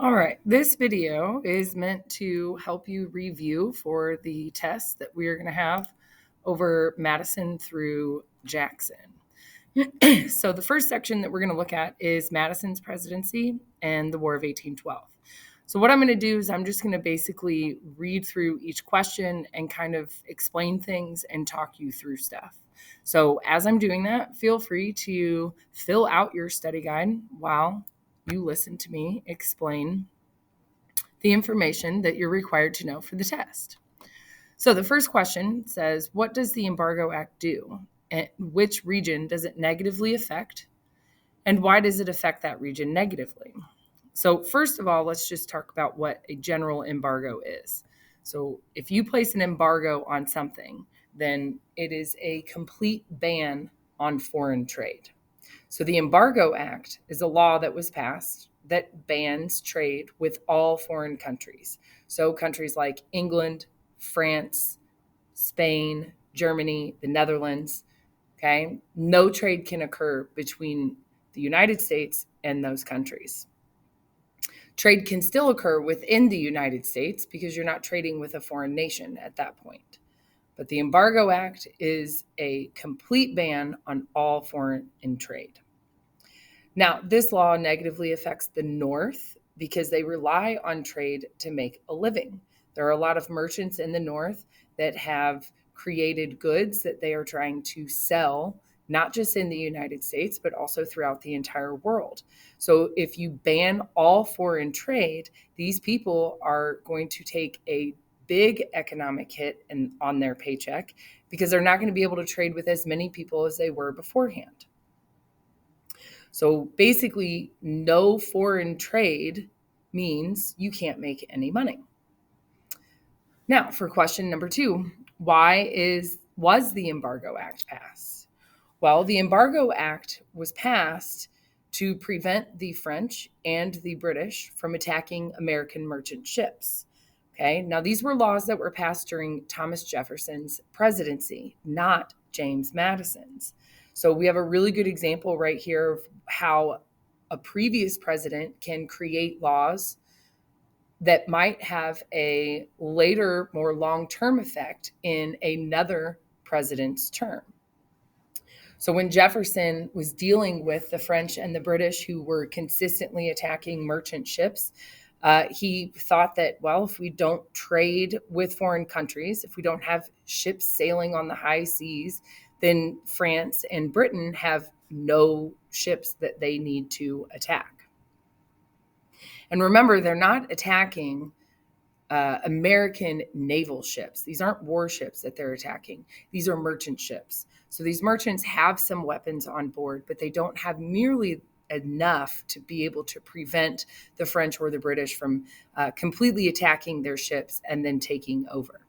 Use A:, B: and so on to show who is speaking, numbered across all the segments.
A: All right, this video is meant to help you review for the test that we are going to have over Madison through Jackson. So the first section that we're going to look at is Madison's presidency and the War of 1812. So what I'm going to do is I'm just going to basically read through each question and kind of explain things and talk you through stuff. So as I'm doing that, feel free to fill out your study guide while you listen to me explain the information that you're required to know for the test. So the first question says, what does the Embargo Act do? And which region does it negatively affect? And why does it affect that region negatively? So first of all, let's just talk about what a general embargo is. So if you place an embargo on something, then it is a complete ban on foreign trade. So the Embargo Act is a law that was passed that bans trade with all foreign countries. So countries like England, France, Spain, Germany, the Netherlands, okay? No trade can occur between the United States and those countries. Trade can still occur within the United States because you're not trading with a foreign nation at that point. But the Embargo Act is a complete ban on all foreign trade. Now, this law negatively affects the North because they rely on trade to make a living. There are a lot of merchants in the North that have created goods that they are trying to sell, not just in the United States, but also throughout the entire world. So if you ban all foreign trade, these people are going to take a big economic hit on their paycheck because they're not going to be able to trade with as many people as they were beforehand. So basically, no foreign trade means you can't make any money. Now, for question number 2, why was the Embargo Act passed? Well, the Embargo Act was passed to prevent the French and the British from attacking American merchant ships. Okay, now these were laws that were passed during Thomas Jefferson's presidency, not James Madison's. So we have a really good example right here of how a previous president can create laws that might have a later, more long-term effect in another president's term. So when Jefferson was dealing with the French and the British who were consistently attacking merchant ships, he thought that, well, if we don't trade with foreign countries, if we don't have ships sailing on the high seas, then France and Britain have no ships that they need to attack. And remember, they're not attacking American naval ships. These aren't warships that they're attacking. These are merchant ships. So these merchants have some weapons on board, but they don't have nearly enough to be able to prevent the French or the British from completely attacking their ships and then taking over.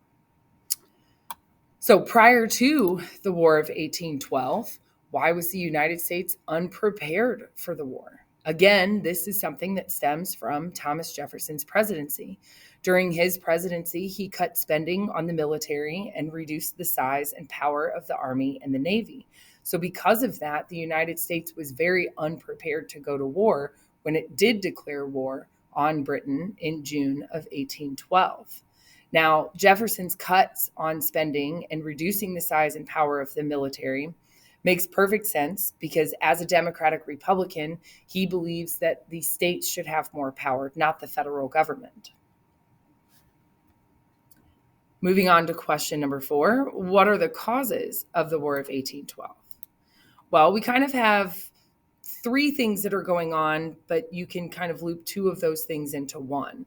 A: So prior to the War of 1812, why was the United States unprepared for the war? Again, this is something that stems from Thomas Jefferson's presidency. During his presidency, he cut spending on the military and reduced the size and power of the Army and the Navy. So because of that, the United States was very unprepared to go to war when it did declare war on Britain in June of 1812. Now, Jefferson's cuts on spending and reducing the size and power of the military makes perfect sense because as a Democratic Republican, he believes that the states should have more power, not the federal government. Moving on to question number 4, what are the causes of the War of 1812? Well, we kind of have 3 things that are going on, but you can kind of loop 2 of those things into one.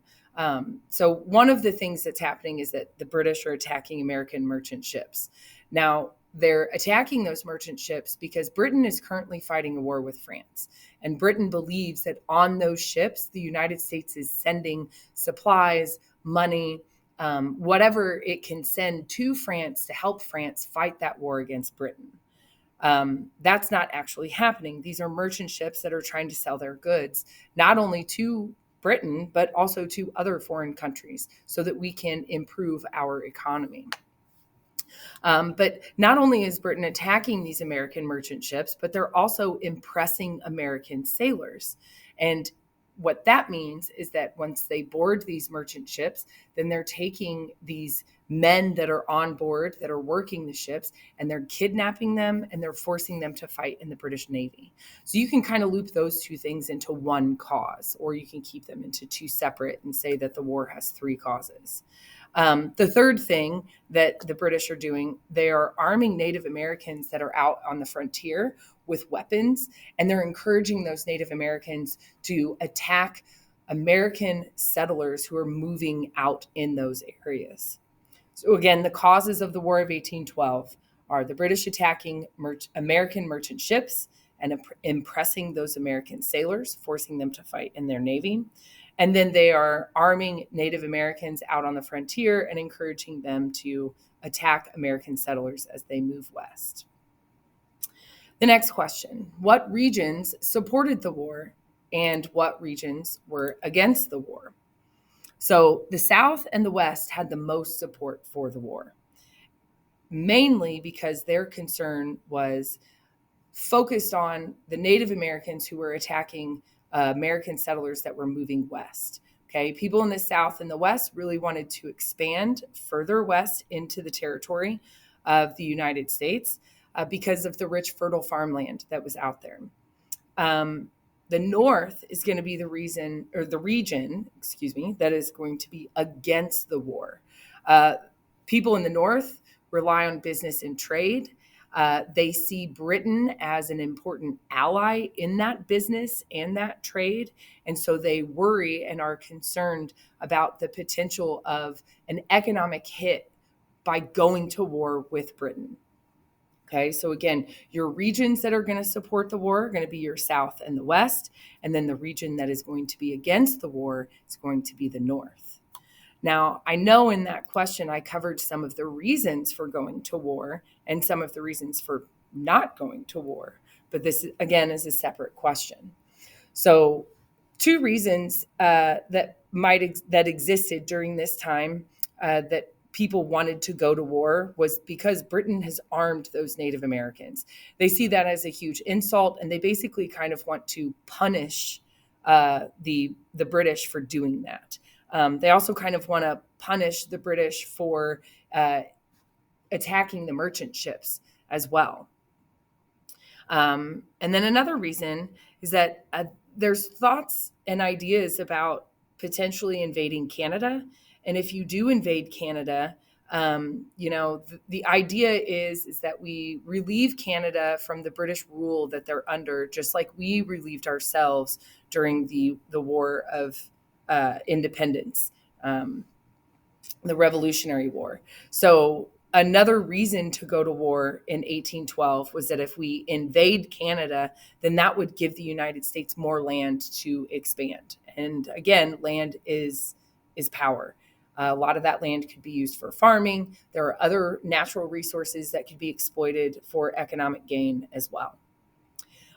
A: So one of the things that's happening is that the British are attacking American merchant ships. Now, they're attacking those merchant ships because Britain is currently fighting a war with France. And Britain believes that on those ships, the United States is sending supplies, money, whatever it can send to France to help France fight that war against Britain. That's not actually happening. These are merchant ships that are trying to sell their goods, not only to Britain, but also to other foreign countries so that we can improve our economy. But not only is Britain attacking these American merchant ships, but they're also impressing American sailors. And what that means is that once they board these merchant ships, then they're taking these men that are on board that are working the ships, and they're kidnapping them and they're forcing them to fight in the British Navy. So you can kind of loop those two things into one cause, or you can keep them into two separate and say that the war has three causes. The third thing that the British are doing, they are arming Native Americans that are out on the frontier with weapons, and they're encouraging those Native Americans to attack American settlers who are moving out in those areas. So again, the causes of the War of 1812 are the British attacking American merchant ships and impressing those American sailors, forcing them to fight in their navy. And then they are arming Native Americans out on the frontier and encouraging them to attack American settlers as they move west. The next question: what regions supported the war and what regions were against the war? So the South and the West had the most support for the war, mainly because their concern was focused on the Native Americans who were attacking American settlers that were moving west. Okay, people in the South and the West really wanted to expand further west into the territory of the United States because of the rich, fertile farmland that was out there. The North is going to be the region, that is going to be against the war. People in the North rely on business and trade. They see Britain as an important ally in that business and that trade. And so they worry and are concerned about the potential of an economic hit by going to war with Britain. Okay, so again, your regions that are going to support the war are going to be your South and the West. And then the region that is going to be against the war is going to be the North. Now, I know in that question, I covered some of the reasons for going to war and some of the reasons for not going to war. But this, again, is a separate question. So two reasons that existed during this time that people wanted to go to war was because Britain has armed those Native Americans. They see that as a huge insult, and they basically kind of want to punish the British for doing that. They also kind of want to punish the British for attacking the merchant ships as well. And then another reason is that there's thoughts and ideas about potentially invading Canada. And if you do invade Canada, the idea is that we relieve Canada from the British rule that they're under, just like we relieved ourselves during the War of Independence, the Revolutionary War. So another reason to go to war in 1812 was that if we invade Canada, then that would give the United States more land to expand. And again, land is power. A lot of that land could be used for farming. There are other natural resources that could be exploited for economic gain as well.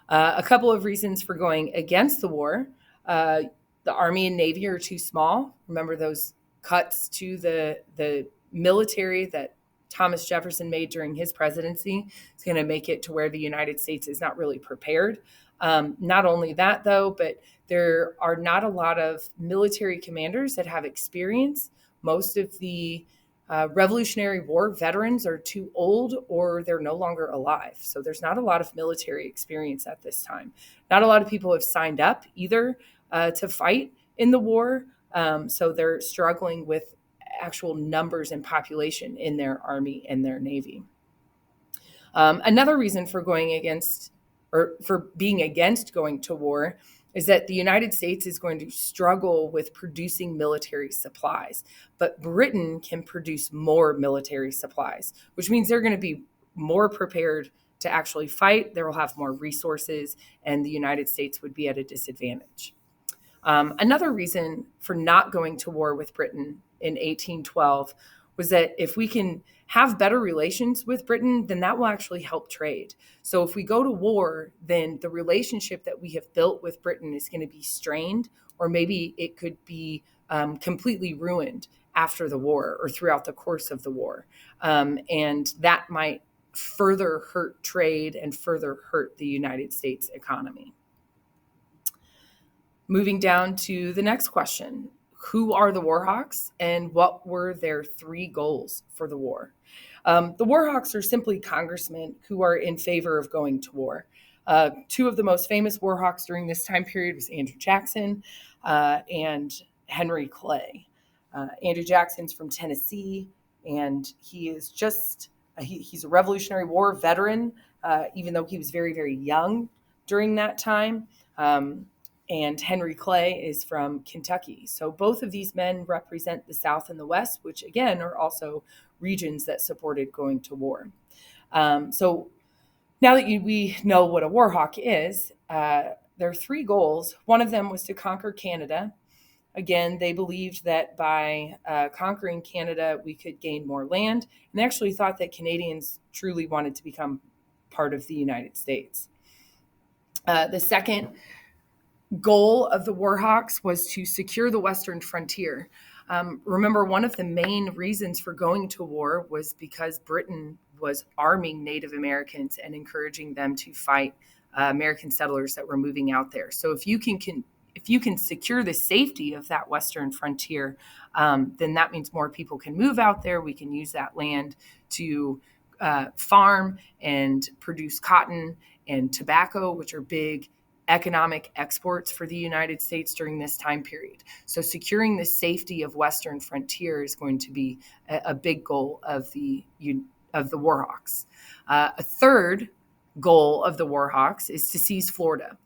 A: A couple of reasons for going against the war. The Army and Navy are too small. Remember those cuts to the military that Thomas Jefferson made during his presidency? It's going to make it to where the United States is not really prepared. Not only that, though, but there are not a lot of military commanders that have experience. Most of the Revolutionary War veterans are too old or they're no longer alive. So there's not a lot of military experience at this time. Not a lot of people have signed up either to fight in the war. So they're struggling with actual numbers and population in their Army and their Navy. Another reason for going against or for being against going to war is that the United States is going to struggle with producing military supplies, but Britain can produce more military supplies, which means they're going to be more prepared to actually fight. They will have more resources, and the United States would be at a disadvantage. Another reason for not going to war with Britain in 1812 was that if we can have better relations with Britain, then that will actually help trade. So if we go to war, then the relationship that we have built with Britain is going to be strained, or maybe it could be completely ruined after the war or throughout the course of the war. And that might further hurt trade and further hurt the United States economy. Moving down to the next question. Who are the Warhawks and what were their three goals for the war? The Warhawks are simply congressmen who are in favor of going to war. Two of the most famous Warhawks during this time period was Andrew Jackson and Henry Clay. Andrew Jackson's from Tennessee, and he is he's a Revolutionary War veteran, even though he was very, very young during that time. And Henry Clay is from Kentucky. So both of these men represent the South and the West, which again are also regions that supported going to war. So now that we know what a Warhawk is, there are three goals. One of them was to conquer Canada. Again, they believed that by conquering Canada, we could gain more land. And they actually thought that Canadians truly wanted to become part of the United States. The second goal of the Warhawks was to secure the Western frontier. Remember, one of the main reasons for going to war was because Britain was arming Native Americans and encouraging them to fight American settlers that were moving out there. So if you can secure the safety of that Western frontier, then that means more people can move out there. We can use that land to farm and produce cotton and tobacco, which are big economic exports for the United States during this time period. So securing the safety of Western frontier is going to be a big goal of the Warhawks. A third goal of the Warhawks is to seize Florida.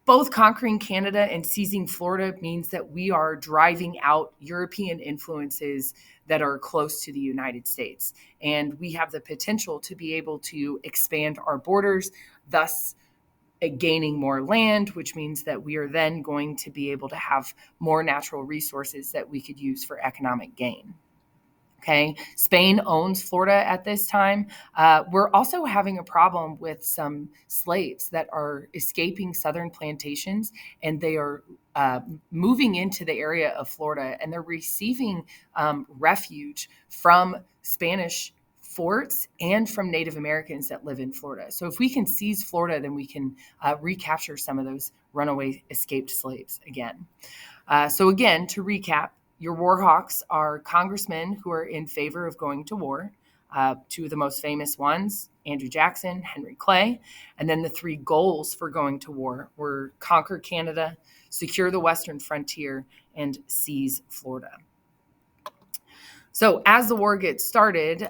A: Both conquering Canada and seizing Florida means that we are driving out European influences that are close to the United States. And we have the potential to be able to expand our borders, thus gaining more land, which means that we are then going to be able to have more natural resources that we could use for economic gain. Okay, Spain owns Florida at this time. We're also having a problem with some slaves that are escaping southern plantations, and they are moving into the area of Florida, and they're receiving refuge from Spanish forts and from Native Americans that live in Florida. So if we can seize Florida, then we can recapture some of those runaway escaped slaves again. So again, to recap, your Warhawks are congressmen who are in favor of going to war. Two of the most famous ones, Andrew Jackson, Henry Clay. And then the three goals for going to war were conquer Canada, secure the Western frontier, and seize Florida. So as the war gets started,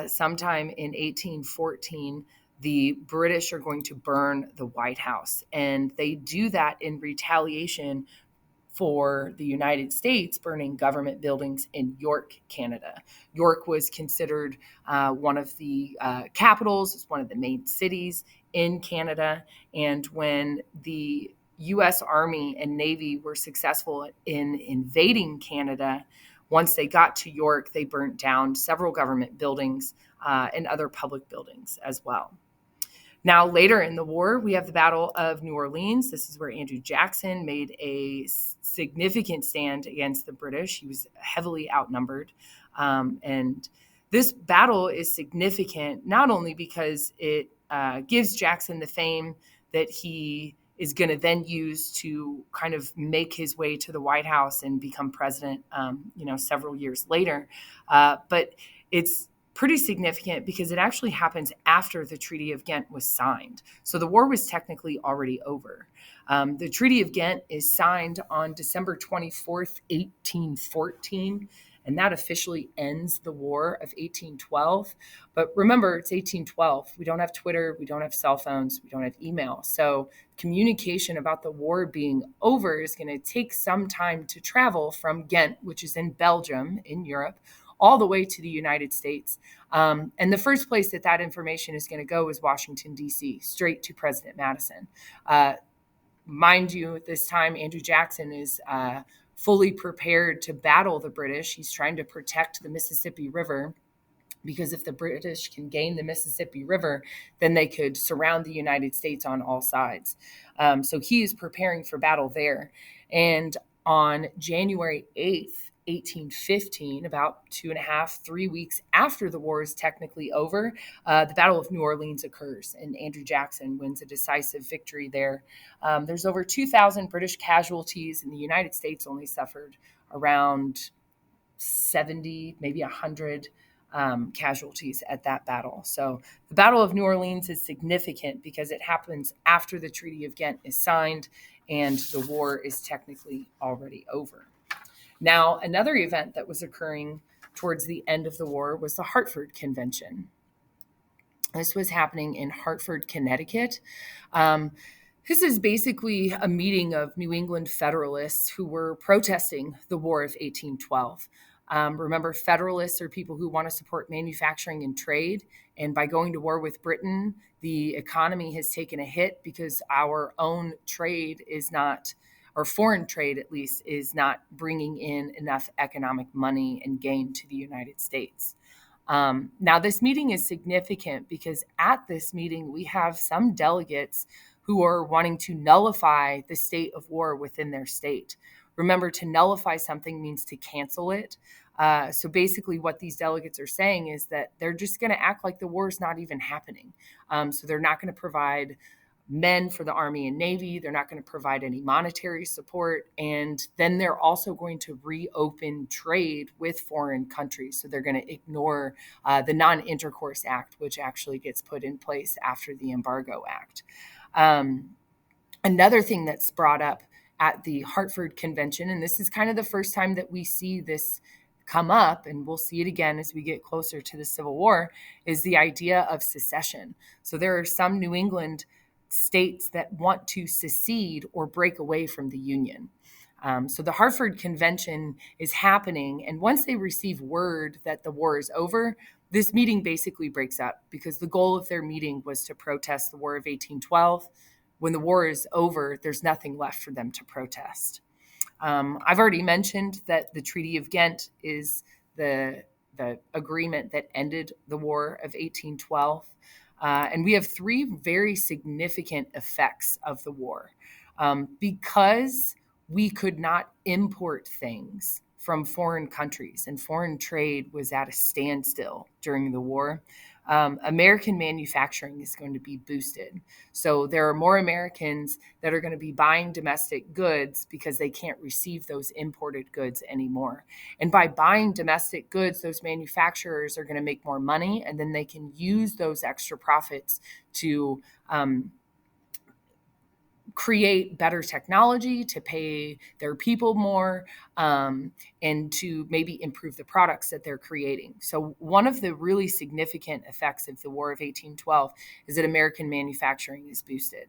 A: sometime in 1814, the British are going to burn the White House. And they do that in retaliation for the United States burning government buildings in York, Canada. York was considered one of the capitals. It's one of the main cities in Canada. And when the U.S. Army and Navy were successful in invading Canada, once they got to York, they burnt down several government buildings and other public buildings as well. Now, later in the war, we have the Battle of New Orleans. This is where Andrew Jackson made a significant stand against the British. He was heavily outnumbered. And this battle is significant not only because it gives Jackson the fame that he is going to then use to kind of make his way to the White House and become president, several years later, but it's pretty significant because it actually happens after the Treaty of Ghent was signed. So the war was technically already over. The Treaty of Ghent is signed on December 24th, 1814, and that officially ends the War of 1812. But remember, it's 1812. We don't have Twitter, we don't have cell phones, we don't have email. So communication about the war being over is going to take some time to travel from Ghent, which is in Belgium, in Europe, all the way to the United States. And the first place that information is going to go is Washington, D.C., straight to President Madison. Mind you, at this time, Andrew Jackson is fully prepared to battle the British. He's trying to protect the Mississippi River, because if the British can gain the Mississippi River, then they could surround the United States on all sides. So he is preparing for battle there. And on January 8th, 1815, about 2.5, 3 weeks after the war is technically over, the Battle of New Orleans occurs, and Andrew Jackson wins a decisive victory there. There's over 2,000 British casualties, and the United States only suffered around 70, maybe 100 casualties at that battle. So the Battle of New Orleans is significant because it happens after the Treaty of Ghent is signed and the war is technically already over. Now, another event that was occurring towards the end of the war was the Hartford Convention. This was happening in Hartford, Connecticut. This is basically a meeting of New England Federalists who were protesting the War of 1812. Remember, Federalists are people who want to support manufacturing and trade. And by going to war with Britain, the economy has taken a hit because our own trade is not, or foreign trade at least, is not bringing in enough economic money and gain to the United States. Now, this meeting is significant because at this meeting, we have some delegates who are wanting to nullify the state of war within their state. Remember, to nullify something means to cancel it. So basically, what these delegates are saying is that they're just going to act like the war is not even happening. So they're not going to provide men for the Army and Navy. They're not going to provide any monetary support. And then they're also going to reopen trade with foreign countries. So they're going to ignore the Non-Intercourse Act, which actually gets put in place after the Embargo Act. Another thing that's brought up at the Hartford Convention, and this is kind of the first time that we see this come up, and we'll see it again as we get closer to the Civil War, is the idea of secession. So there are some New England states that want to secede or break away from the Union. So the Hartford Convention is happening, and once they receive word that the war is over, this meeting basically breaks up because the goal of their meeting was to protest the War of 1812. When the war is over, there's nothing left for them to protest. I've already mentioned that the Treaty of Ghent is the agreement that ended the War of 1812. And we have three very significant effects of the war. Because we could not import things from foreign countries and foreign trade was at a standstill during the war, American manufacturing is going to be boosted. So there are more Americans that are going to be buying domestic goods because they can't receive those imported goods anymore. And by buying domestic goods, those manufacturers are going to make more money, and then they can use those extra profits to create better technology, to pay their people more, and to maybe improve the products that they're creating. So one of the really significant effects of the War of 1812 is that American manufacturing is boosted.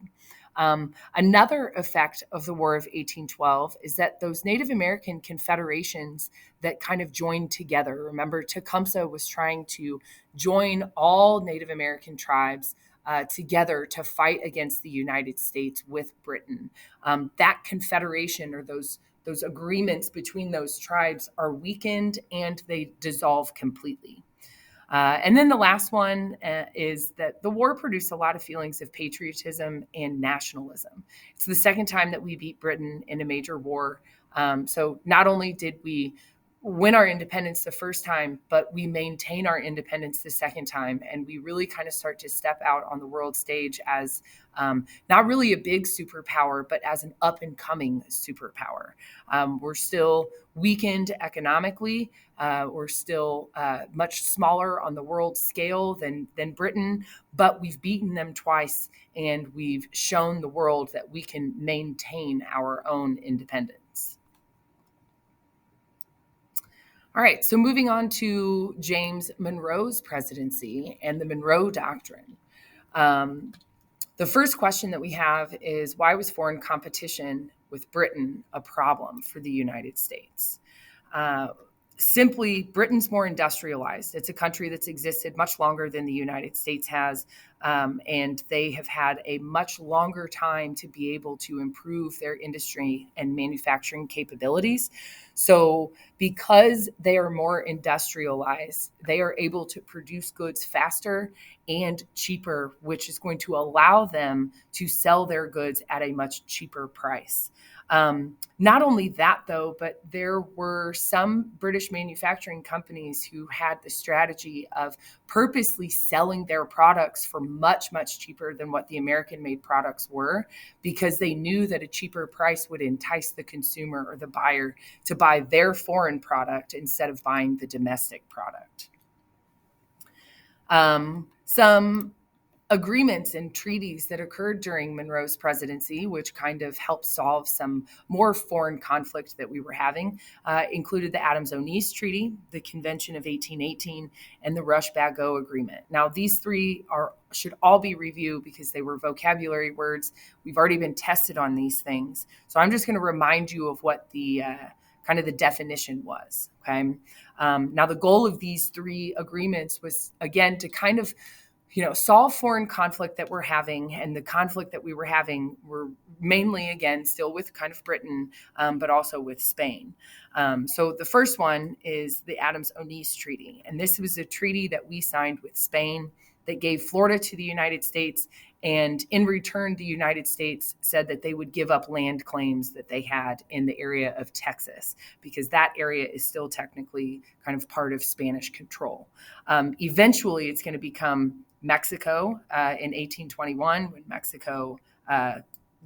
A: Another effect of the War of 1812 is that those Native American confederations that kind of joined together, remember Tecumseh was trying to join all Native American tribes together to fight against the United States with Britain. That confederation, or those agreements between those tribes, are weakened and they dissolve completely. And then the last one is that the war produced a lot of feelings of patriotism and nationalism. It's the second time that we beat Britain in a major war. So not only did we win our independence the first time, but we maintain our independence the second time. And we really kind of start to step out on the world stage as not really a big superpower, but as an up and coming superpower. We're still weakened economically. We're still much smaller on the world scale than Britain, but we've beaten them twice, and we've shown the world that we can maintain our own independence. All right, so moving on to James Monroe's presidency and the Monroe Doctrine. The first question that we have is, why was foreign competition with Britain a problem for the United States? Simply, Britain's more industrialized. It's a country that's existed much longer than the United States has, and they have had a much longer time to be able to improve their industry and manufacturing capabilities. So because they are more industrialized, they are able to produce goods faster and cheaper, which is going to allow them to sell their goods at a much cheaper price. Not only that, though, but there were some British manufacturing companies who had the strategy of purposely selling their products for much, much cheaper than what the American made products were, because they knew that a cheaper price would entice the consumer or the buyer to buy their foreign product instead of buying the domestic product. Some agreements and treaties that occurred during Monroe's presidency, which kind of helped solve some more foreign conflict that we were having, included the Adams-Onis Treaty, the Convention of 1818, and the Rush-Bagot Agreement. Now, these three should all be reviewed because they were vocabulary words. We've already been tested on these things. So I'm just going to remind you of what the kind of the definition was. Okay. Now, the goal of these three agreements was, again, to kind of solve foreign conflict that we're having. And the conflict that we were having were mainly, again, still with kind of Britain, but also with Spain. So the first one is the Adams-Onis Treaty. And this was a treaty that we signed with Spain that gave Florida to the United States. And in return, the United States said that they would give up land claims that they had in the area of Texas, because that area is still technically kind of part of Spanish control. Eventually, it's going to become Mexico in 1821, when Mexico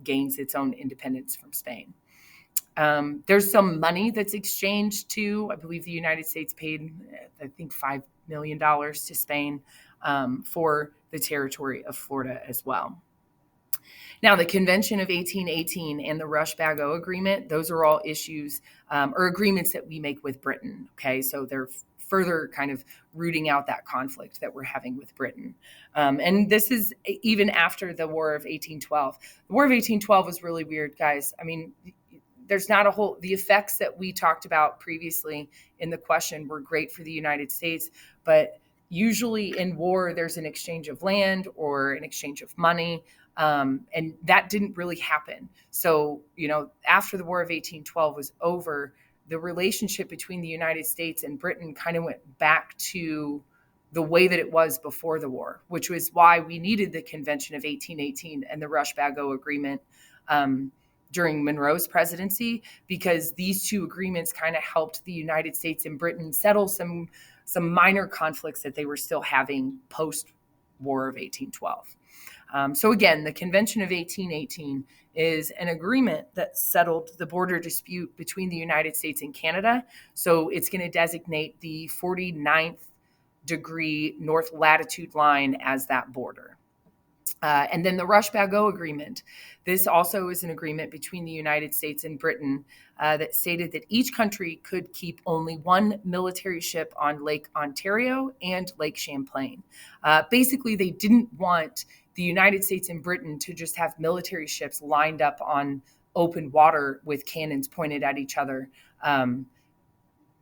A: gains its own independence from Spain. There's some money that's exchanged too. I believe the United States paid, I think, $5 million to Spain for the territory of Florida as well. Now, the Convention of 1818 and the Rush-Bagot Agreement, those are all issues or agreements that we make with Britain. Okay, so they're further kind of rooting out that conflict that we're having with Britain. And this is even after the War of 1812. The War of 1812 was really weird, guys. I mean, there's not the effects that we talked about previously in the question were great for the United States, but usually in war, there's an exchange of land or an exchange of money. And that didn't really happen. So, after the War of 1812 was over, the relationship between the United States and Britain kind of went back to the way that it was before the war, which was why we needed the Convention of 1818 and the Rush-Bagot Agreement during Monroe's presidency, because these two agreements kind of helped the United States and Britain settle some minor conflicts that they were still having post-War of 1812. So again, the Convention of 1818 is an agreement that settled the border dispute between the United States and Canada. So it's going to designate the 49th degree north latitude line as that border. And then the Rush-Bagot Agreement. This also is an agreement between the United States and Britain that stated that each country could keep only one military ship on Lake Ontario and Lake Champlain. Basically, they didn't want the United States and Britain to just have military ships lined up on open water with cannons pointed at each other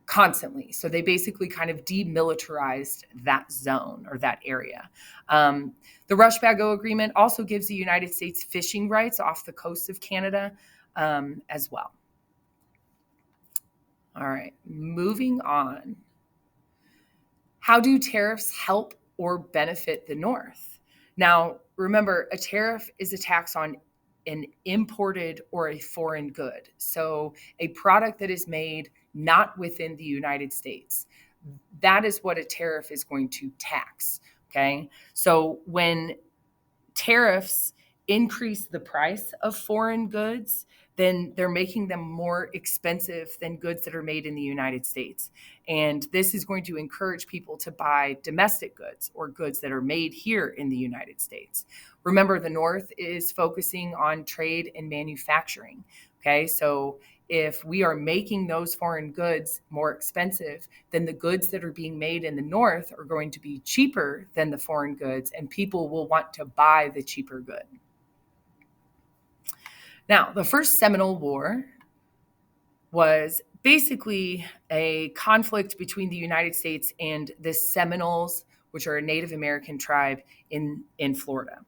A: constantly. So they basically kind of demilitarized that zone or that area. The Rush-Bagot Agreement also gives the United States fishing rights off the coast of Canada as well. All right, moving on. How do tariffs help or benefit the North? Now, remember, a tariff is a tax on an imported or a foreign good. So a product that is made not within the United States. That is what a tariff is going to tax. Okay. So when tariffs increase the price of foreign goods, then they're making them more expensive than goods that are made in the United States. And this is going to encourage people to buy domestic goods or goods that are made here in the United States. Remember, the North is focusing on trade and manufacturing. Okay, so if we are making those foreign goods more expensive, then the goods that are being made in the North are going to be cheaper than the foreign goods, and people will want to buy the cheaper good. Now, the First Seminole War was basically a conflict between the United States and the Seminoles, which are a Native American tribe in Florida.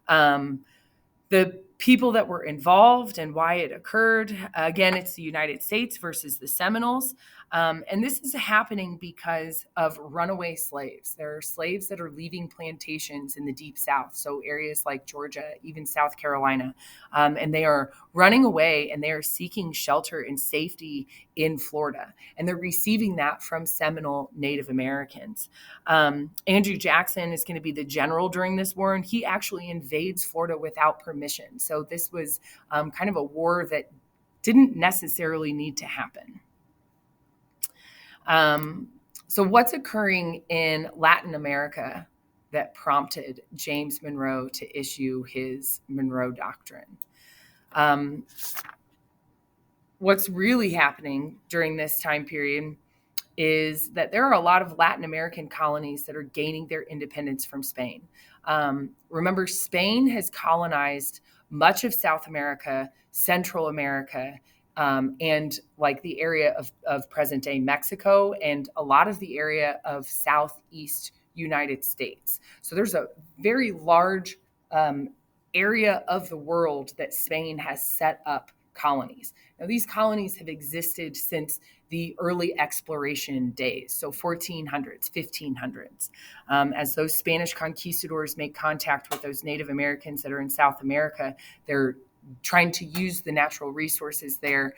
A: The people that were involved and why it occurred, again, it's the United States versus the Seminoles. And this is happening because of runaway slaves. There are slaves that are leaving plantations in the deep South, so areas like Georgia, even South Carolina, and they are running away and they are seeking shelter and safety in Florida. And they're receiving that from Seminole Native Americans. Andrew Jackson is going to be the general during this war, and he actually invades Florida without permission. So this was kind of a war that didn't necessarily need to happen. So what's occurring in Latin America that prompted James Monroe to issue his Monroe Doctrine? What's really happening during this time period is that there are a lot of Latin American colonies that are gaining their independence from Spain. Remember, Spain has colonized much of South America, Central America, and like the area of present day Mexico and a lot of the area of Southeast United States. So there's a very large area of the world that Spain has set up colonies. Now, these colonies have existed since the early exploration days, so 1400s, 1500s. As those Spanish conquistadors make contact with those Native Americans that are in South America, they're trying to use the natural resources there.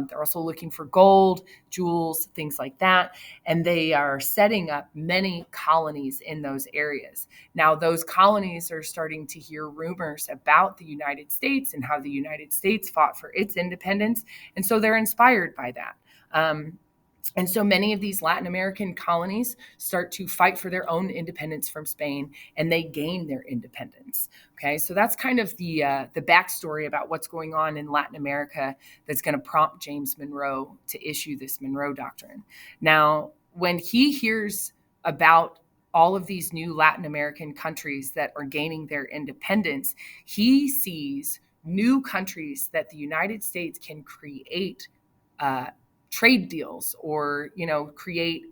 A: They're also looking for gold, jewels, things like that. And they are setting up many colonies in those areas. Now, those colonies are starting to hear rumors about the United States and how the United States fought for its independence. And so they're inspired by that. And so many of these Latin American colonies start to fight for their own independence from Spain, and they gain their independence. Okay, so that's kind of the backstory about what's going on in Latin America that's going to prompt James Monroe to issue this Monroe Doctrine. Now, when he hears about all of these new Latin American countries that are gaining their independence, he sees new countries that the United States can create trade deals or create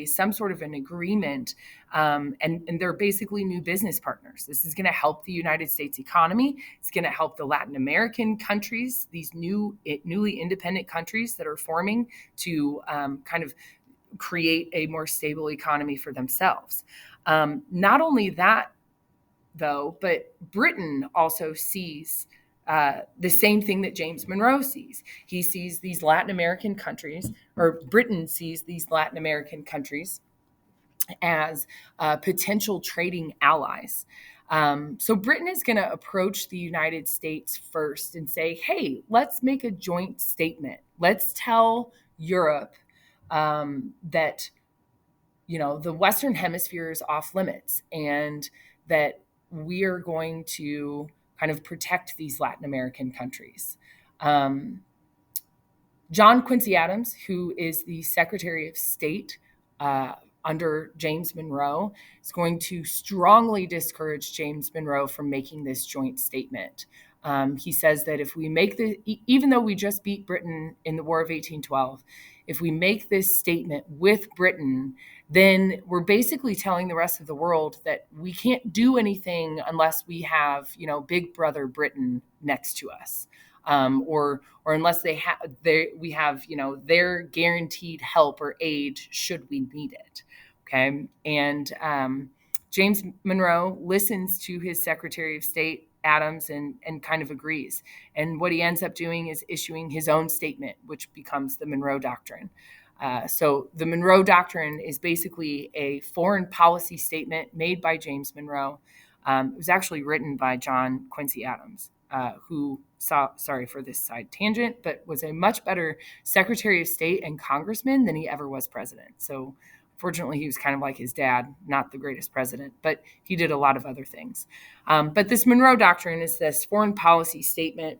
A: some sort of an agreement, and they're basically new business partners. This is going to help the United States economy. It's going to help the Latin American countries, these newly independent countries that are forming, to kind of create a more stable economy for themselves. Not only that, though, but Britain also sees the same thing that James Monroe sees. He sees these Latin American countries, or Britain sees these Latin American countries as potential trading allies. So Britain is going to approach the United States first and say, hey, let's make a joint statement. Let's tell Europe that the Western Hemisphere is off limits and that we are going to kind of protect these Latin American countries. John Quincy Adams, who is the Secretary of State under James Monroe, is going to strongly discourage James Monroe from making this joint statement. He says that if we make even though we just beat Britain in the War of 1812, if we make this statement with Britain, then we're basically telling the rest of the world that we can't do anything unless we have, Big Brother Britain next to us, or unless we have, their guaranteed help or aid should we need it. Okay, and James Monroe listens to his Secretary of State Adams and kind of agrees. And what he ends up doing is issuing his own statement, which becomes the Monroe Doctrine. So the Monroe Doctrine is basically a foreign policy statement made by James Monroe. It was actually written by John Quincy Adams, who sorry for this side tangent, but was a much better Secretary of State and congressman than he ever was president. So fortunately, he was kind of like his dad, not the greatest president, but he did a lot of other things. But this Monroe Doctrine is this foreign policy statement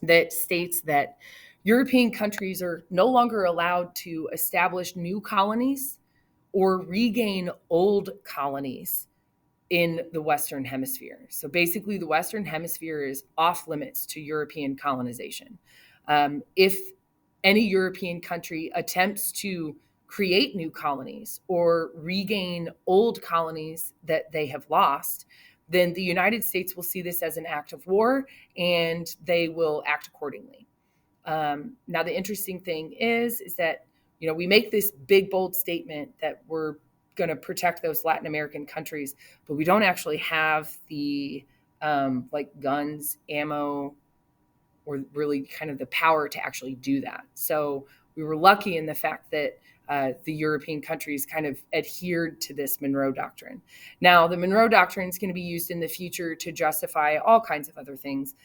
A: that states that European countries are no longer allowed to establish new colonies or regain old colonies in the Western Hemisphere. So basically, the Western Hemisphere is off limits to European colonization. If any European country attempts to create new colonies or regain old colonies that they have lost, then the United States will see this as an act of war and they will act accordingly. Now, the interesting thing is that we make this big, bold statement that we're going to protect those Latin American countries, but we don't actually have the like guns, ammo, or really kind of the power to actually do that. So we were lucky in the fact that the European countries kind of adhered to this Monroe Doctrine. Now, the Monroe Doctrine is going to be used in the future to justify all kinds of other things,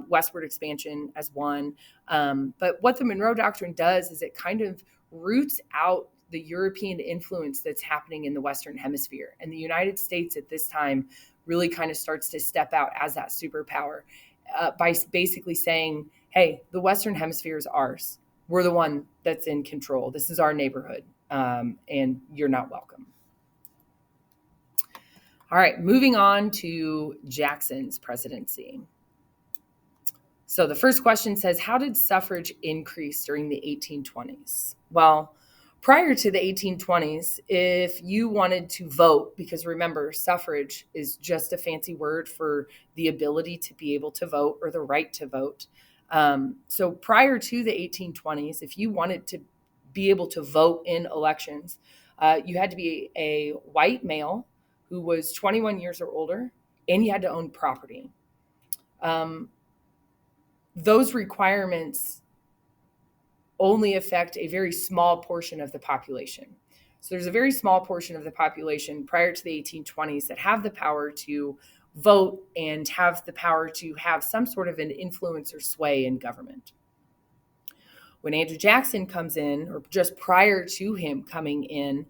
A: westward expansion as one. But what the Monroe Doctrine does is it kind of roots out the European influence that's happening in the Western Hemisphere. And the United States at this time really kind of starts to step out as that superpower by basically saying, hey, the Western Hemisphere is ours. We're the one that's in control. This is our neighborhood, and you're not welcome. All right, moving on to Jackson's presidency. So the first question says, how did suffrage increase during the 1820s? Well, prior to the 1820s, if you wanted to vote, because remember, suffrage is just a fancy word for the ability to be able to vote or the right to vote. So prior to the 1820s, if you wanted to be able to vote in elections, you had to be a white male who was 21 years or older, and you had to own property. Those requirements only affect a very small portion of the population. So there's a very small portion of the population prior to the 1820s that have the power to vote and have the power to have some sort of an influence or sway in government. When Andrew Jackson comes in, or just prior to him coming in,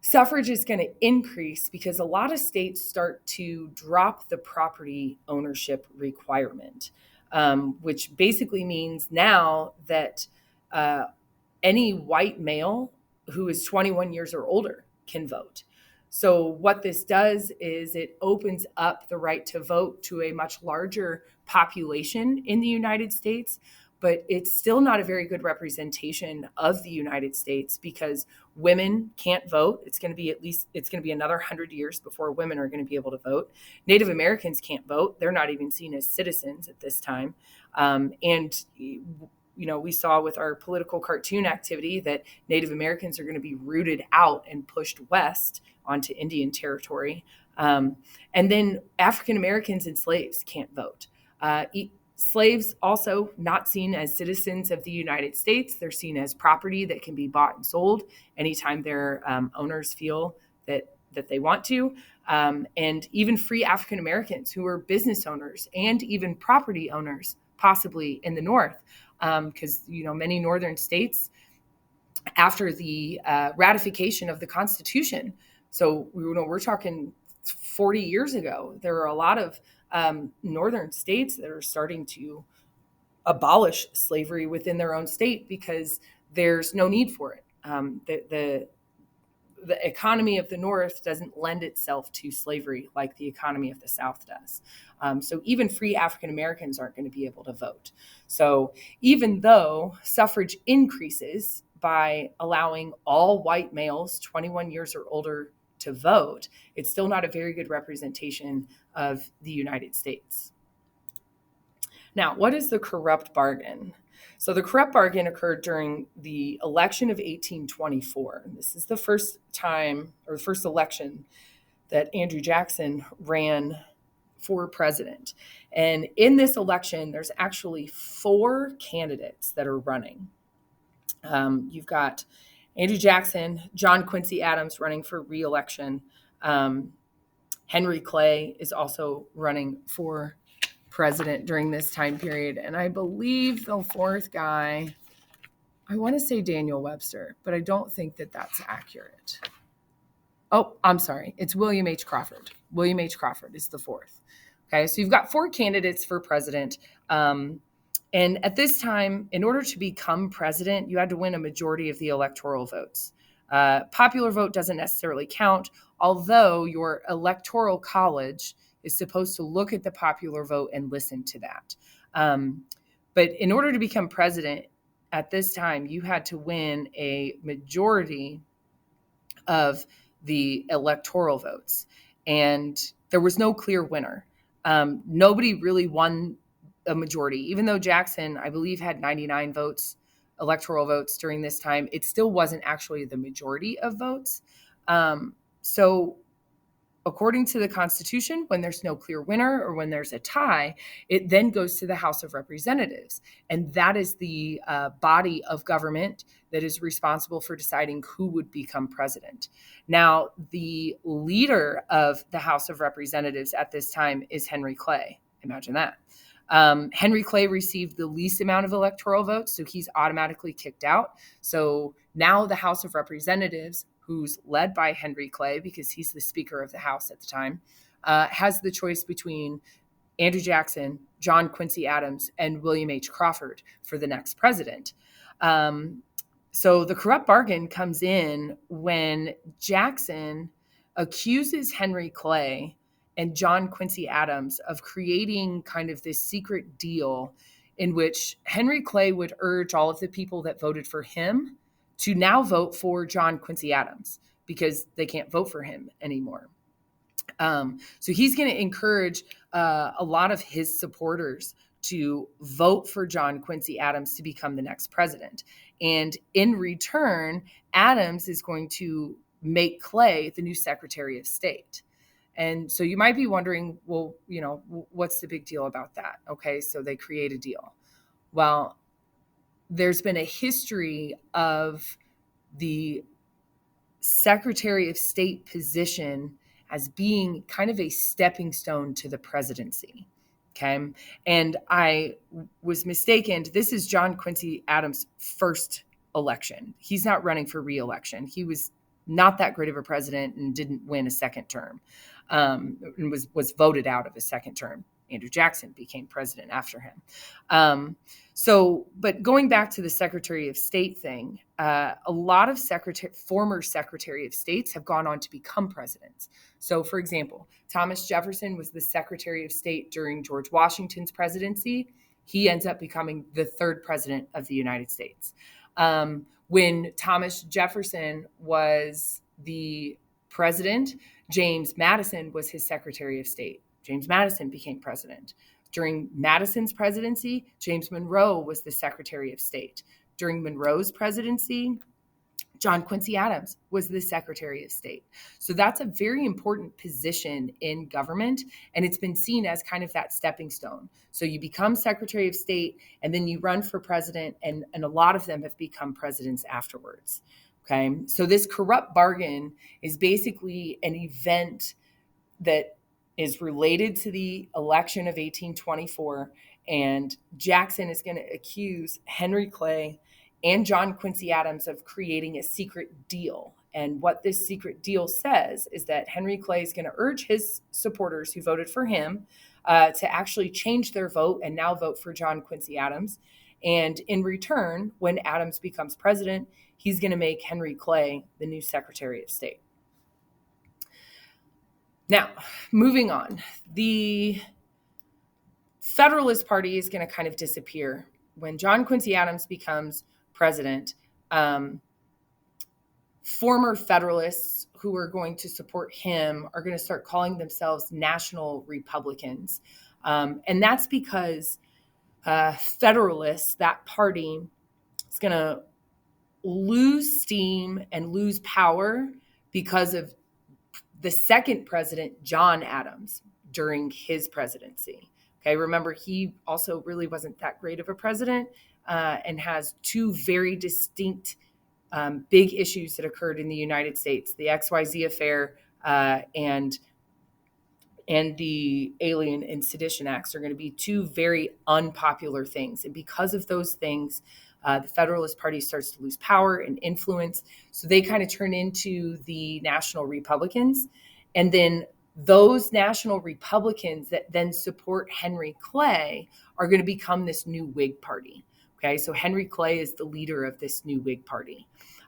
A: suffrage is going to increase because a lot of states start to drop the property ownership requirement, which basically means now that any white male who is 21 years or older can vote. So what this does is it opens up the right to vote to a much larger population in the United States, but it's still not a very good representation of the United States because women can't vote. It's going to be another 100 years before women are going to be able to vote. Native Americans can't vote. They're not even seen as citizens at this time. And we saw with our political cartoon activity that Native Americans are going to be rooted out and pushed west onto Indian territory. And then African Americans and slaves can't vote. Slaves also not seen as citizens of the United States. They're seen as property that can be bought and sold anytime their owners feel that they want to. And even free African Americans who are business owners and even property owners, possibly in the North, because many northern states, after the ratification of the Constitution, so we're talking 40 years ago, there are a lot of northern states that are starting to abolish slavery within their own state because there's no need for it. The economy of the North doesn't lend itself to slavery like the economy of the South does. So even free African Americans aren't going to be able to vote. So even though suffrage increases by allowing all white males 21 years or older to vote, it's still not a very good representation of the United States. Now, what is the corrupt bargain? So the corrupt bargain occurred during the election of 1824. This is the first time or the first election that Andrew Jackson ran for president. And in this election, there's actually 4 candidates that are running. You've got Andrew Jackson, John Quincy Adams running for re-election. Henry Clay is also running for president during this time period. And I believe the 4th guy, I want to say Daniel Webster, but I don't think that that's accurate. Oh, I'm sorry. It's William H. Crawford. William H. Crawford is the 4th. Okay, so you've got 4 candidates for president. And at this time, in order to become president, you had to win a majority of the electoral votes. Popular vote doesn't necessarily count, although your electoral college is supposed to look at the popular vote and listen to that. But in order to become president at this time, you had to win a majority of the electoral votes. And there was no clear winner. Nobody really won a majority, even though Jackson, I believe, had 99 votes electoral votes during this time, it still wasn't actually the majority of votes. So according to the Constitution, when there's no clear winner or when there's a tie, it then goes to the House of Representatives. And that is the body of government that is responsible for deciding who would become president. Now, the leader of the House of Representatives at this time is Henry Clay. Imagine that. Henry Clay received the least amount of electoral votes, so he's automatically kicked out. So now the House of Representatives, who's led by Henry Clay because he's the Speaker of the House at the time, has the choice between Andrew Jackson, John Quincy Adams, and William H. Crawford for the next president. So the corrupt bargain comes in when Jackson accuses Henry Clay and John Quincy Adams of creating kind of this secret deal in which Henry Clay would urge all of the people that voted for him to now vote for John Quincy Adams because they can't vote for him anymore. So he's going to encourage a lot of his supporters to vote for John Quincy Adams to become the next president. And in return, Adams is going to make Clay the new Secretary of State. And so you might be wondering, well, what's the big deal about that? Okay, so they create a deal. Well, there's been a history of the Secretary of State position as being kind of a stepping stone to the presidency. Okay. And I was mistaken. This is John Quincy Adams' first election. He's not running for re-election. He was not that great of a president and didn't win a second term, and was voted out of a second term. Andrew Jackson became president after him. But going back to the Secretary of State thing, a lot of former Secretary of States have gone on to become presidents. So, for example, Thomas Jefferson was the Secretary of State during George Washington's presidency. He ends up becoming the third president of the United States. When Thomas Jefferson was the president, James Madison was his Secretary of State. James Madison became president. During Madison's presidency, James Monroe was the Secretary of State. During Monroe's presidency, John Quincy Adams was the Secretary of State. So that's a very important position in government, and it's been seen as kind of that stepping stone. So you become Secretary of State, and then you run for president, and a lot of them have become presidents afterwards. Okay, so this corrupt bargain is basically an event that is related to the election of 1824, and Jackson is going to accuse Henry Clay and John Quincy Adams of creating a secret deal. And what this secret deal says is that Henry Clay is going to urge his supporters who voted for him to actually change their vote and now vote for John Quincy Adams. And in return, when Adams becomes president, he's going to make Henry Clay the new Secretary of State. Now, moving on, the Federalist Party is going to kind of disappear. When John Quincy Adams becomes president, former Federalists who are going to support him are going to start calling themselves National Republicans. And that's because Federalists, that party, is going to lose steam and lose power because of the second president, John Adams, during his presidency. Okay, remember, he also really wasn't that great of a president and has two very distinct big issues that occurred in the United States, the XYZ affair and the Alien and Sedition Acts are going to be two very unpopular things. And because of those things, the Federalist Party starts to lose power and influence. So they kind of turn into the National Republicans. And then those National Republicans that then support Henry Clay are going to become this new Whig Party. Okay, so Henry Clay is the leader of this new Whig Party.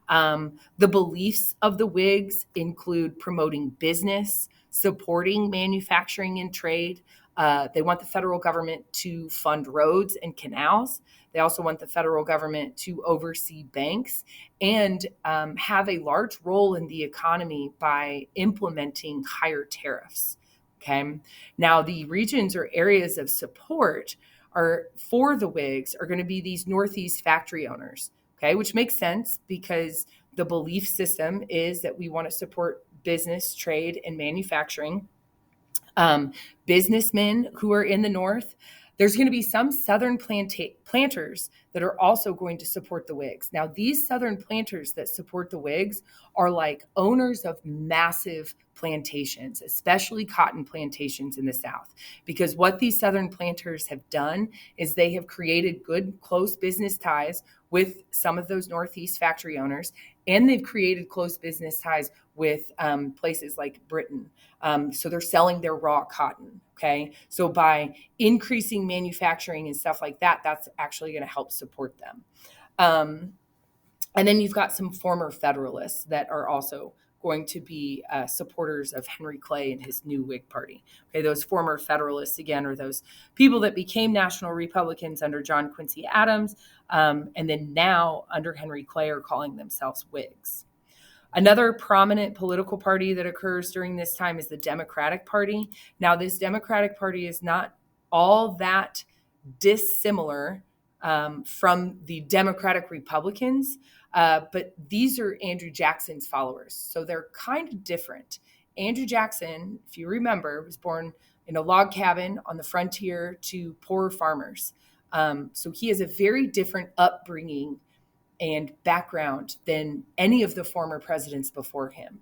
A: The beliefs of the Whigs include promoting business, supporting manufacturing and trade. They want the federal government to fund roads and canals. They also want the federal government to oversee banks and have a large role in the economy by implementing higher tariffs. Okay. Now, the regions or areas of support are for the Whigs are going to be these Northeast factory owners, okay, which makes sense because the belief system is that we want to support business, trade, and manufacturing. um, Businessmen who are in the North. There's going to be some Southern planters that are also going to support the Whigs. Now, these Southern planters that support the Whigs are like owners of massive plantations, especially cotton plantations in the South. Because what these Southern planters have done is they have created good, close business ties with some of those Northeast factory owners, and they've created close business ties with places like Britain. So they're selling their raw cotton. Okay. So by increasing manufacturing and stuff like that, that's actually going to help support them. And then you've got some former Federalists that are also going to be supporters of Henry Clay and his new Whig Party. Okay, those former Federalists, again, are those people that became National Republicans under John Quincy Adams, and then now under Henry Clay are calling themselves Whigs. Another prominent political party that occurs during this time is the Democratic Party. Now, this Democratic Party is not all that dissimilar from the Democratic Republicans, but these are Andrew Jackson's followers. So they're kind of different. Andrew Jackson, if you remember, was born in a log cabin on the frontier to poor farmers. So he has a very different upbringing and background than any of the former presidents before him.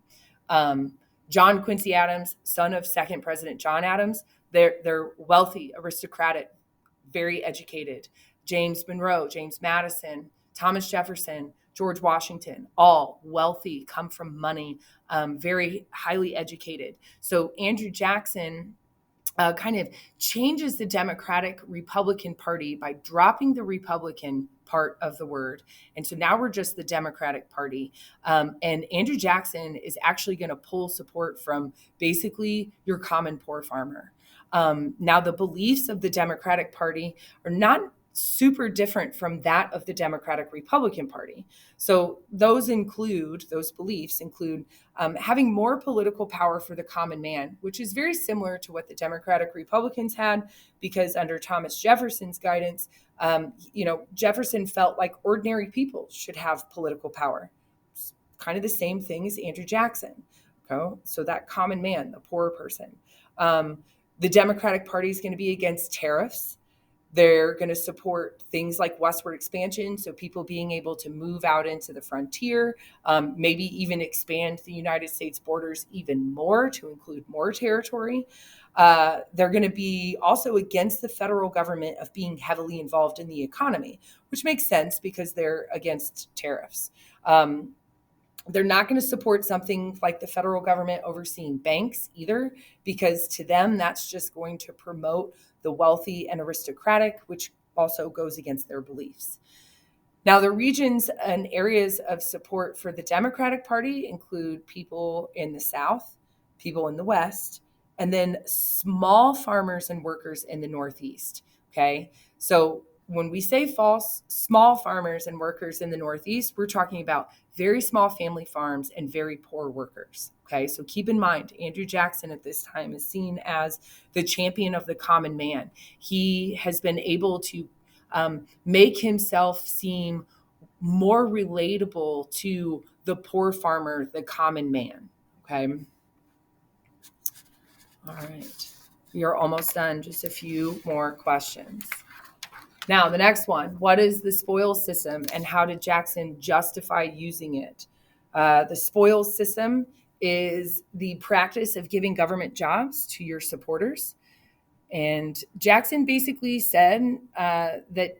A: John Quincy Adams, son of second President John Adams, they're wealthy, aristocratic, very educated. James Monroe, James Madison, Thomas Jefferson, George Washington, all wealthy, come from money, very highly educated. So Andrew Jackson kind of changes the Democratic Republican Party by dropping the Republican part of the word. And so now we're just the Democratic Party. And Andrew Jackson is actually going to pull support from basically your common poor farmer. Now, the beliefs of the Democratic Party are not super different from that of the Democratic Republican Party. So those beliefs include having more political power for the common man, which is very similar to what the Democratic Republicans had, because under Thomas Jefferson's guidance, Jefferson felt like ordinary people should have political power. It's kind of the same thing as Andrew Jackson. Okay? So that common man, the poor person. The Democratic Party is going to be against tariffs. They're going to support things like westward expansion, so people being able to move out into the frontier, maybe even expand the United States borders even more to include more territory. They're going to be also against the federal government of being heavily involved in the economy, which makes sense because they're against tariffs. They're not going to support something like the federal government overseeing banks either, because to them, that's just going to promote the wealthy and aristocratic, which also goes against their beliefs. Now, the regions and areas of support for the Democratic Party include people in the South, people in the West, and then small farmers and workers in the Northeast. Okay, so when we say small farmers and workers in the Northeast, we're talking about very small family farms and very poor workers. Okay, so keep in mind, Andrew Jackson at this time is seen as the champion of the common man. He has been able to make himself seem more relatable to the poor farmer, the common man. Okay. All right. We are almost done. Just a few more questions. Now, the next one, what is the spoils system and how did Jackson justify using it? The spoils system is the practice of giving government jobs to your supporters. And Jackson basically said that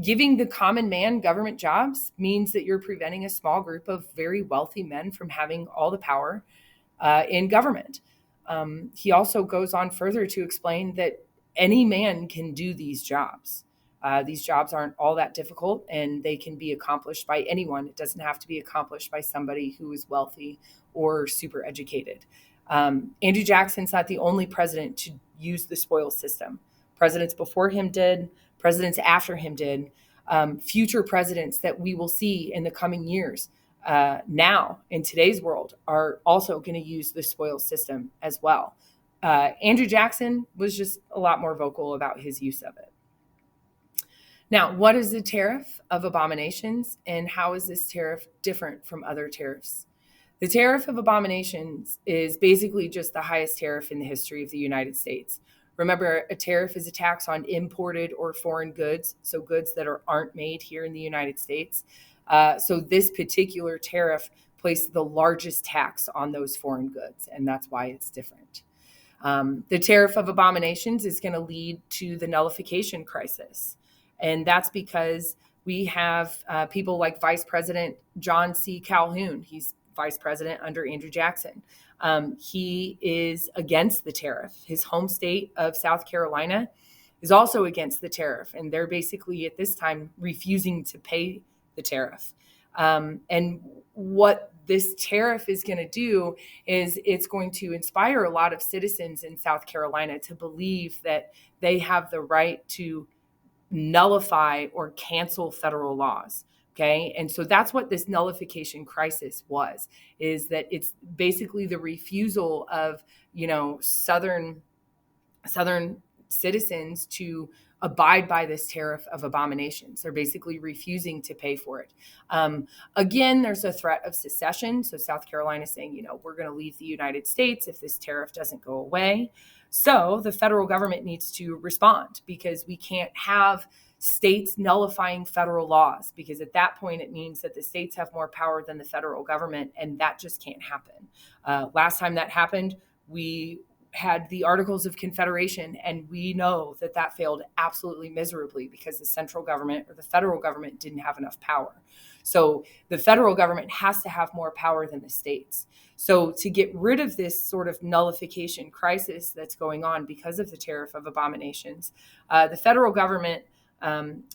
A: giving the common man government jobs means that you're preventing a small group of very wealthy men from having all the power in government. He also goes on further to explain that any man can do these jobs. These jobs aren't all that difficult and they can be accomplished by anyone. It doesn't have to be accomplished by somebody who is wealthy or super educated. Andrew Jackson's not the only president to use the spoils system. Presidents before him did, presidents after him did, future presidents that we will see in the coming years now in today's world are also going to use the spoils system as well. Andrew Jackson was just a lot more vocal about his use of it. Now, what is the tariff of abominations, and how is this tariff different from other tariffs? The tariff of abominations is basically just the highest tariff in the history of the United States. Remember, a tariff is a tax on imported or foreign goods, so goods that aren't made here in the United States. So this particular tariff placed the largest tax on those foreign goods, and that's why it's different. The tariff of abominations is going to lead to the nullification crisis. And that's because we have people like Vice President John C. Calhoun. He's vice president under Andrew Jackson. He is against the tariff. His home state of South Carolina is also against the tariff. And they're basically at this time refusing to pay the tariff. And what this tariff is going to do is it's going to inspire a lot of citizens in South Carolina to believe that they have the right to nullify or cancel federal laws. Okay. And so that's what this nullification crisis was, is that it's basically the refusal of, Southern citizens to abide by this tariff of abominations. They're basically refusing to pay for it. Again, there's a threat of secession. So South Carolina is saying, we're going to leave the United States if this tariff doesn't go away. So the federal government needs to respond, because we can't have states nullifying federal laws, because at that point it means that the states have more power than the federal government, and that just can't happen. Last time that happened, we had the Articles of Confederation, and we know that that failed absolutely miserably because the central government or the federal government didn't have enough power. So the federal government has to have more power than the states. So to get rid of this sort of nullification crisis that's going on because of the tariff of abominations, the federal government,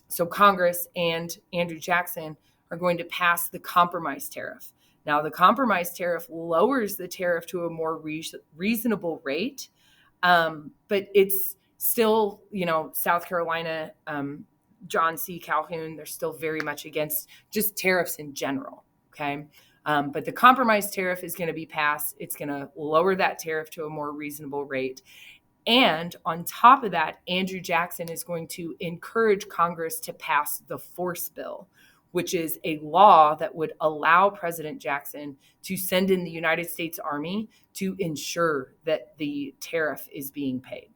A: so Congress and Andrew Jackson, are going to pass the compromise tariff. Now, the compromise tariff lowers the tariff to a more reasonable rate, but it's still, South Carolina, John C. Calhoun, they're still very much against just tariffs in general, okay? But the compromise tariff is going to be passed. It's going to lower that tariff to a more reasonable rate. And on top of that, Andrew Jackson is going to encourage Congress to pass the force bill, which is a law that would allow President Jackson to send in the United States Army to ensure that the tariff is being paid.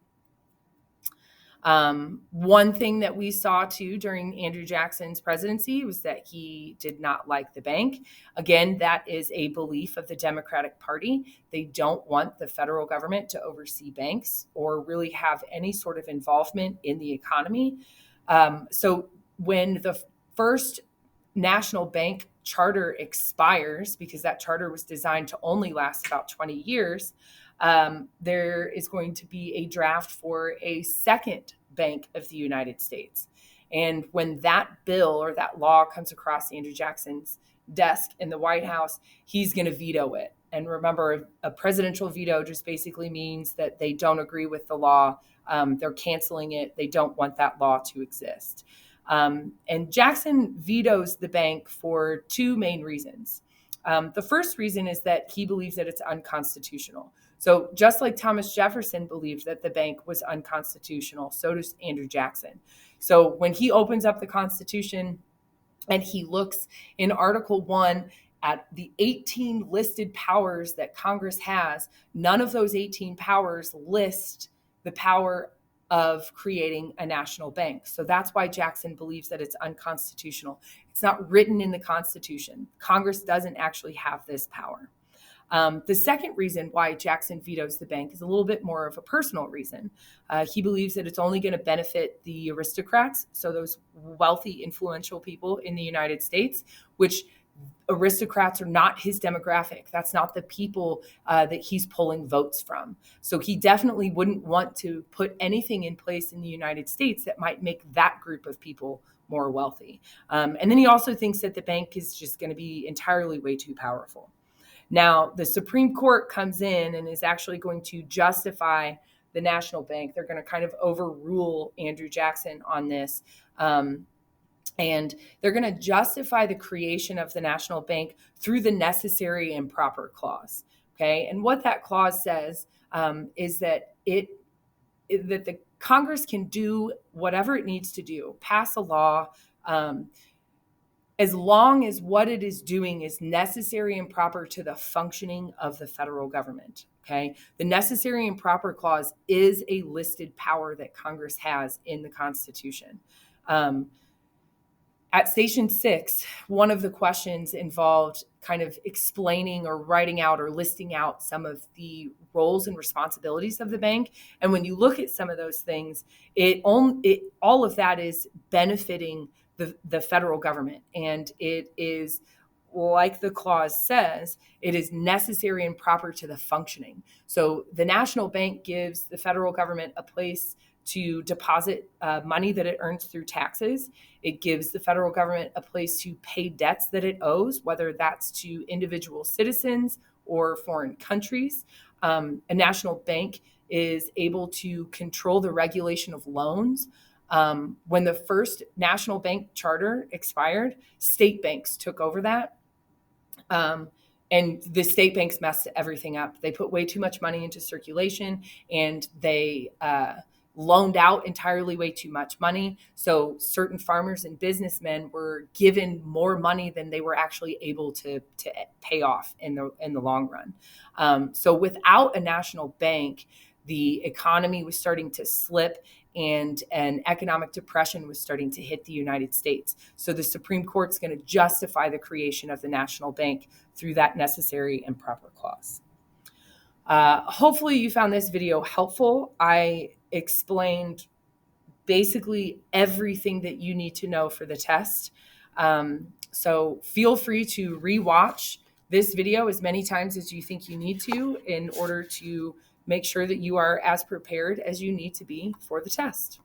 A: One thing that we saw too during Andrew Jackson's presidency was that he did not like the bank. Again, that is a belief of the Democratic Party. They don't want the federal government to oversee banks or really have any sort of involvement in the economy. So when the first national bank charter expires, because that charter was designed to only last about 20 years, there is going to be a draft for a second Bank of the United States. And when that bill or that law comes across Andrew Jackson's desk in the White House, he's going to veto it. And remember, a presidential veto just basically means that they don't agree with the law. They're canceling it. They don't want that law to exist. And Jackson vetoes the bank for two main reasons. The first reason is that he believes that it's unconstitutional. So just like Thomas Jefferson believed that the bank was unconstitutional, so does Andrew Jackson. So when he opens up the Constitution and he looks in Article 1 at the 18 listed powers that Congress has, none of those 18 powers list the power of creating a national bank. So that's why Jackson believes that it's unconstitutional. It's not written in the Constitution. Congress doesn't actually have this power. The second reason why Jackson vetoes the bank is a little bit more of a personal reason. He believes that it's only going to benefit the aristocrats, so those wealthy, influential people in the United States, which aristocrats are not his demographic. That's not the people that he's pulling votes from. So he definitely wouldn't want to put anything in place in the United States that might make that group of people more wealthy. And then he also thinks that the bank is just going to be entirely way too powerful. Now, the Supreme Court comes in and is actually going to justify the national bank. They're going to kind of overrule Andrew Jackson on this. And they're going to justify the creation of the national bank through the necessary and proper clause. Okay. And what that clause says is that that the Congress can do whatever it needs to do, pass a law, as long as what it is doing is necessary and proper to the functioning of the federal government. Okay. The necessary and proper clause is a listed power that Congress has in the Constitution. At Station 6, one of the questions involved kind of explaining or writing out or listing out some of the roles and responsibilities of the bank. And when you look at some of those things, all of that is benefiting the federal government. And it is, like the clause says, it is necessary and proper to the functioning. So the national bank gives the federal government a place to deposit money that it earns through taxes. It gives the federal government a place to pay debts that it owes, whether that's to individual citizens or foreign countries. A national bank is able to control the regulation of loans. When the first national bank charter expired, state banks took over that. And the state banks messed everything up. They put way too much money into circulation, and they loaned out entirely way too much money. So certain farmers and businessmen were given more money than they were actually able to pay off in the long run. So without a national bank, the economy was starting to slip, and an economic depression was starting to hit the United States. So the Supreme Court's going to justify the creation of the national bank through that necessary and proper clause. Hopefully you found this video helpful. I explained basically everything that you need to know for the test. So feel free to rewatch this video as many times as you think you need to in order to make sure that you are as prepared as you need to be for the test.